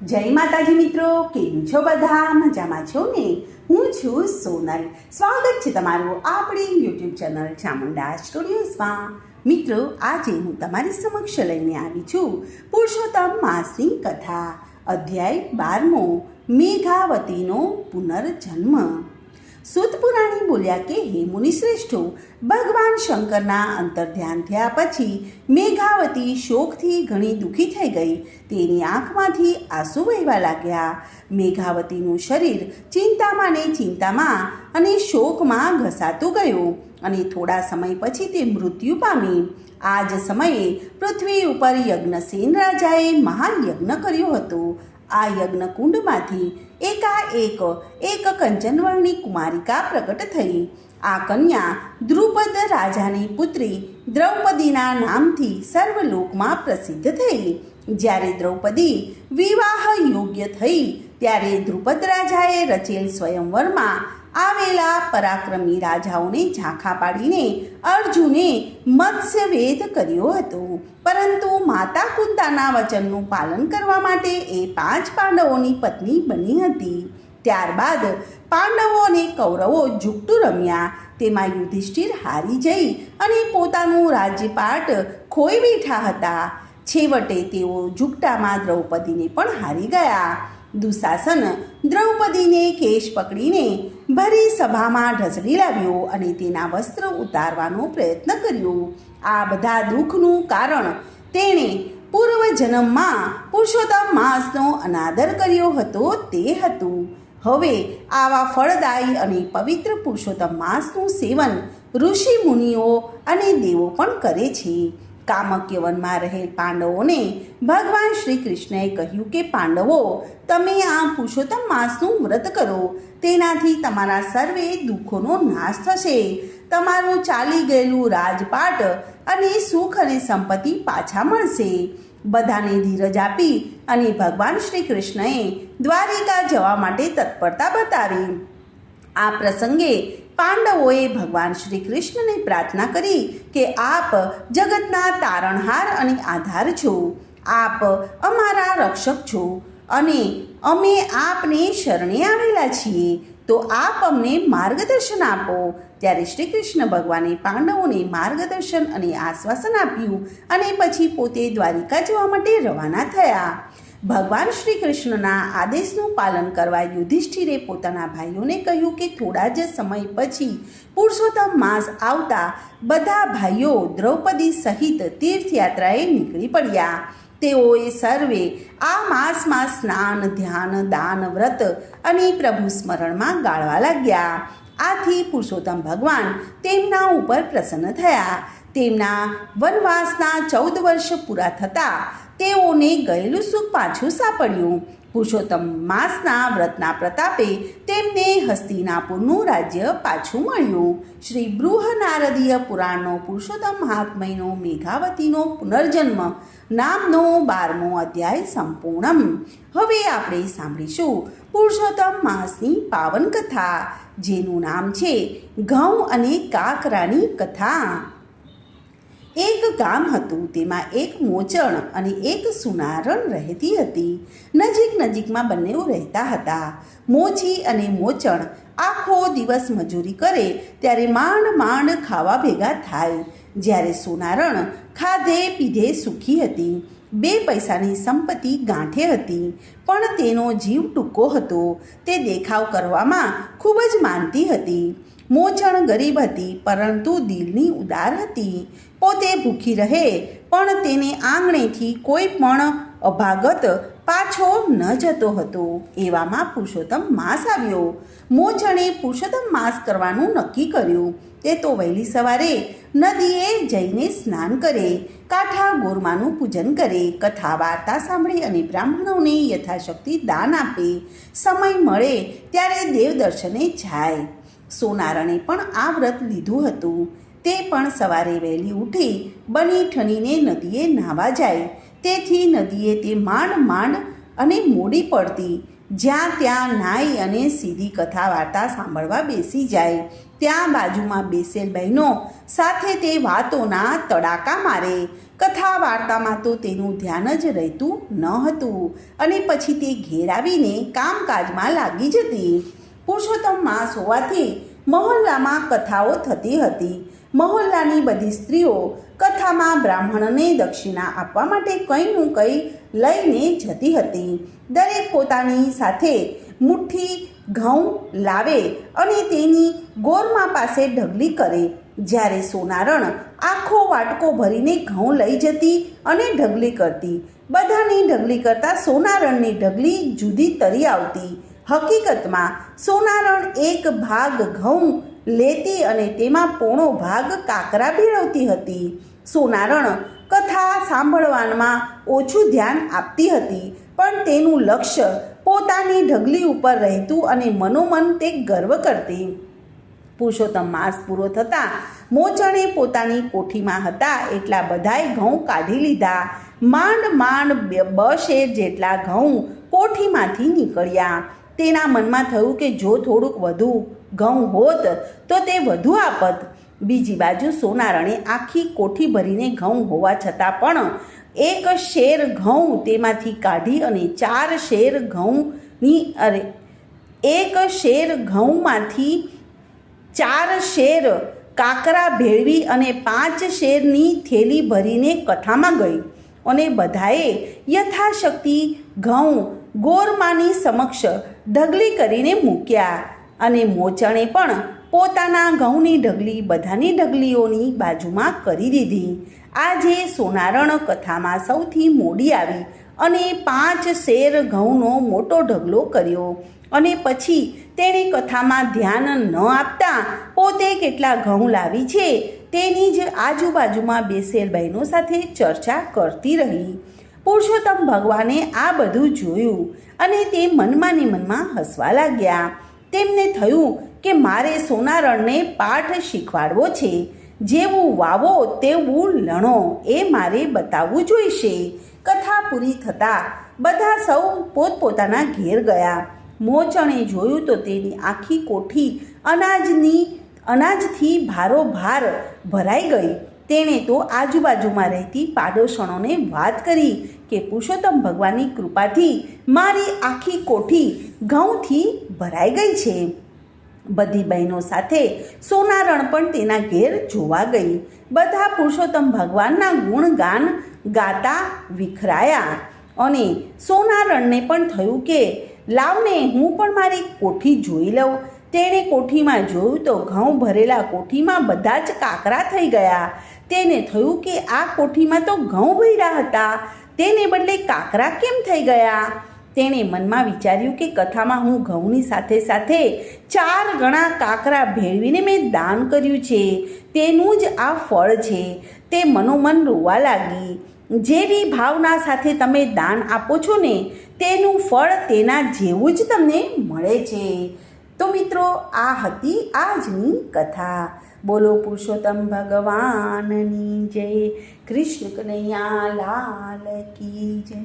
જય માતાજી મિત્રો, કેમ છો બધા? મજામાં છો ને? હું છું સોનલ. સ્વાગત છે તમારું આપણી યુટ્યુબ ચેનલ ચામુંડા સ્ટુડિયોઝમાં. મિત્રો, આજે હું તમારી સમક્ષ લઈને આવી છું પુરુષોત્તમ માસની કથા, અધ્યાય 12, મેઘાવતીનો પુનર્જન્મ. સૂત પુરાણી બોલ્યા કે હે મુનિશ્રેષ્ઠો, ભગવાન શંકરના અંતર્ધ્યાન થયા પછી મેઘાવતી શોકથી ઘણી દુઃખી થઈ ગઈ. તેની આંખમાંથી આંસુ વહેવા લાગ્યા. મેઘાવતીનું શરીર ચિંતામાં ને ચિંતામાં અને શોકમાં ઘસાતું ગયું અને થોડા સમય પછી તે મૃત્યુ પામી. આ જ સમયે પૃથ્વી ઉપર યજ્ઞસેન રાજાએ મહાયજ્ઞ કર્યો હતો. આ યજ્ઞકુંડમાંથી એકાએક એક કંચનવર્ણી કુમારિકા પ્રગટ થઈ. આ કન્યા દ્રુપદ રાજાની પુત્રી દ્રૌપદીના નામથી સર્વલોકમાં પ્રસિદ્ધ થઈ. જ્યારે દ્રૌપદી વિવાહ યોગ્ય થઈ ત્યારે દ્રુપદ રાજાએ રચેલ સ્વયંવરમાં આવેલા પરાક્રમી રાજાઓને ઝાંખા પાડીને અર્જુને મત્સ્યવેધ કર્યો હતો. પરંતુ માતા કુંતાના વચનનું પાલન કરવા માટે એ 5 પાંડવોની પત્ની બની હતી. ત્યારબાદ પાંડવો અને કૌરવો જુગટું રમ્યા. તેમાં યુધિષ્ઠિર હારી જઈ અને પોતાનું રાજ્યપાટ ખોઈ બેઠા હતા. છેવટે તેઓ જુગટામાં દ્રૌપદીને પણ હારી ગયા. દુશાસન દ્રૌપદીને કેશ પકડીને ભરી સભામાં ઢસડી લાવ્યો અને તેના વસ્ત્ર ઉતારવાનો પ્રયત્ન કર્યો. આ બધા દુઃખનું કારણ તેણે પૂર્વજન્મમાં પુરુષોત્તમ માસનો અનાદર કર્યો હતો તે હતું. હવે આવા ફળદાયી અને પવિત્ર પુરુષોત્તમ માસનું સેવન ઋષિ મુનિઓ અને દેવો પણ કરે છે. કામક્ય વનમાં રહેલ પાંડવોને ભગવાન શ્રી કૃષ્ણએ કહ્યું કે પાંડવો, તમે આ પુરુષોત્તમ માસનું વ્રત કરો. તેનાથી તમારા સર્વે દુઃખોનો નાશ થશે. તમારું ચાલી ગયેલું રાજપાટ અને સુખ અને સંપત્તિ પાછા મળશે. બધાને ધીરજ આપી અને ભગવાન શ્રી કૃષ્ણએ દ્વારિકા જવા માટે તત્પરતા બતાવી. આ પ્રસંગે પાંડવોએ ભગવાન શ્રી કૃષ્ણને પ્રાર્થના કરી કે આપ જગતના તારણહાર અને આધાર છો. આપ અમારા રક્ષક છો અને અમે આપને શરણે આવેલા છીએ, તો આપ અમને માર્ગદર્શન આપો. ત્યારે શ્રી કૃષ્ણ ભગવાને પાંડવોને માર્ગદર્શન અને આશ્વાસન આપ્યું અને પછી પોતે દ્વારિકા જવા માટે રવાના થયા. ભગવાન શ્રી કૃષ્ણના આદેશનું પાલન કરવા યુધિષ્ઠિરે પોતાના ભાઈઓને કહ્યું કે થોડા જ સમય પછી પુરુષોત્તમ માસ આવતા બધા ભાઈઓ દ્રૌપદી સહિત તીર્થયાત્રાએ નીકળી પડ્યા. તેઓએ સર્વે આ માસમાં સ્નાન, ધ્યાન, દાન, વ્રત અને પ્રભુ સ્મરણમાં ગાળવા લાગ્યા. આથી પુરુષોત્તમ ભગવાન તેમના ઉપર પ્રસન્ન થયા. તેમના વનવાસના 14 વર્ષ પૂરા થતાં તેઓને ગયેલું સુખ પાછું સાંપડ્યું. પુરુષોત્તમ માસના વ્રતના પ્રતાપે તેમને હસ્તિનાપુરનું રાજ્ય પાછું મળ્યું. શ્રી બૃહનારદીય પુરાણનો પુરુષોત્તમ મહાત્મ્યનો મેઘાવતીનો પુનર્જન્મ નામનો 12મો અધ્યાય સંપૂર્ણમ. હવે આપણે સાંભળીશું પુરુષોત્તમ માસની પાવન કથા, જેનું નામ છે ઘઉં અને કાકરાની કથા. એક ગામ હતું. તેમાં એક મોચણ અને એક સુનારણ રહેતી હતી. નજીકમાં બંનેઓ રહેતા હતા. મોચી અને મોચણ આખો દિવસ મજૂરી કરે ત્યારે માંડ ખાવા ભેગા થાય. જ્યારે સુનારણ ખાધે પીધે સુખી હતી. 2 પૈસાની સંપત્તિ ગાંઠે હતી, પણ તેનો જીવ ટૂંકો હતો. તે દેખાવ કરવામાં ખૂબ જ માનતી હતી. મોચણ ગરીબ હતી, પરંતુ દિલની ઉદાર હતી. પોતે ભૂખી રહે પણ તેને આંગણેથી કોઈ પણ અભાગત પાછો ન જતો હતો. એવામાં પુરુષોત્તમ માસ આવ્યો. મોચણે પુરુષોત્તમ માસ કરવાનું નક્કી કર્યું. તે તો વહેલી સવારે નદીએ જઈને સ્નાન કરે, કાંઠા ગોરમાનું પૂજન કરે, કથા વાર્તા સાંભળે અને બ્રાહ્મણોને યથાશક્તિ દાન આપે. સમય મળે ત્યારે દેવ દર્શને જાય. સોનારણે પણ આ વ્રત લીધું હતું. તે પણ સવારે વહેલી ઉઠી બની ઠનીને નદીએ નાહવા જાય. તેથી નદીએ તે માંડ અને મોડી પડતી જ્યાં ત્યાં નાઈ અને સીધી કથા વાર્તા સાંભળવા બેસી જાય. ત્યાં બાજુમાં બેસેલ બહેનો સાથે તે વાતોના તડાકા મારે. કથા વાર્તામાં તો તેનું ધ્યાન જ રહેતું ન હતું અને પછી તે ઘેર આવીને કામકાજમાં લાગી જતી. પુરુષોત્તમ માસ હોવાથી મહોલ્લામાં કથાઓ થતી હતી. મહોલ્લાની બધી સ્ત્રીઓ કથામાં બ્રાહ્મણને દક્ષિણા આપવા માટે કંઈનું કંઈ લઈને જતી હતી. દરેક પોતાની સાથે મુઠ્ઠી ઘઉં લાવે અને તેની ગોરમા પાસે ઢગલી કરે. જ્યારે સોનારણ આખો વાટકો ભરીને ઘઉં લઈ જતી અને ઢગલી કરતી. બધાની ઢગલી કરતાં સોનારણની ઢગલી જુદી તરી આવતી. હકીકતમાં સોનારણ એક ભાગ ઘઉં લેતી અને તેમાં પોણો ભાગ કાકરા ભેળવતી હતી. સોનારણ કથા સાંભળવામાં ઓછું ધ્યાન આપતી હતી, પણ તેનું લક્ષ્ય પોતાની ઢગલી ઉપર રહેતું અને મનોમન તે ગર્વ કરતી. પુરુષોત્તમ માસ પૂરો થતાં મોચણે પોતાની કોઠીમાં હતા એટલા બધાએ ઘઉં કાઢી લીધા. માંડ માંડ 2 શેર જેટલા ઘઉં કોઠીમાંથી નીકળ્યા. તેના મનમાં થયું કે જો થોડુંક વધુ ઘઉં હોત તો તે વધુ આપત. બીજી બાજુ સોનારણે આખી કોઠી ભરીને ઘઉં હોવા છતાં પણ 1 શેર ઘઉં તેમાંથી કાઢી અને 4 શેર ઘઉંની 1 શેર ઘઉંમાંથી 4 શેર કાકરા ભેળવી અને 5 શેરની થેલી ભરીને કથામાં ગઈ અને બધાએ યથાશક્તિ ઘઉં ગોરમાની સમક્ષ ઢગલી કરીને મૂક્યા અને મોચણે પણ પોતાના ઘઉંની ઢગલી બધાની ઢગલીઓની બાજુમાં કરી દીધી. આજે સોનારણ કથામાં સૌથી મોડી આવી અને 5 શેર ઘઉંનો મોટો ઢગલો કર્યો અને પછી તેણે કથામાં ધ્યાન ન આપતા પોતે કેટલા ઘઉં લાવી છે તેની જ આજુબાજુમાં બેસેલ બહેનો સાથે ચર્ચા કરતી રહી. પુરુષોત્તમ ભગવાને આ બધું જોયું અને તે મનમાં ને મનમાં હસવા લાગ્યા. તેમને થયું કે મારે સોનારણને પાઠ શીખવાડવો છે. જેવું વાવો તેવું લણો એ મારે બતાવવું જોઈશે. કથા પૂરી થતાં બધા સૌ પોતપોતાના ઘેર ગયા. મોચણે જોયું તો તેની આખી કોઠી અનાજથી ભારોભાર ભરાઈ ગઈ. તેણે તો આજુબાજુમાં રહેતી પાડોશણોને વાત કરી કે પુરુષોત્તમ ભગવાનની કૃપાથી મારી આખી કોઠી ઘઉંથી ભરાઈ ગઈ છે. બધી બહેનો સાથે સોનારણ પણ તેના ઘેર જોવા ગઈ. બધા પુરુષોત્તમ ભગવાનના ગુણગાન ગાતા વિખરાયા અને સોનારણને પણ થયું કે લાવને હું પણ મારી કોઠી જોઈ લઉં. તેણે કોઠીમાં જોયું તો ઘઉં ભરેલા કોઠીમાં બધા જ કાકરા થઈ ગયા. તેને થયું કે આ કોઠીમાં તો ઘઉં ભર્યા હતા, તેને બદલે કાકરા કેમ થઈ ગયા? તેણે મનમાં વિચાર્યું કે કથામાં હું ઘઉંની સાથે સાથે 4 ગણા કાકરા ભેળવીને મેં દાન કર્યું છે, તેનું જ આ ફળ છે. તે મનોમન રોવા લાગી. જેવી ભાવના સાથે તમે દાન આપો છો ને તેનું ફળ તેના જેવું જ તમને મળે છે. તો મિત્રો, આ હતી આજની કથા. બોલો પુરુષોત્તમ ભગવાનની જય. કૃષ્ણ કનૈયા લાલ કી જય.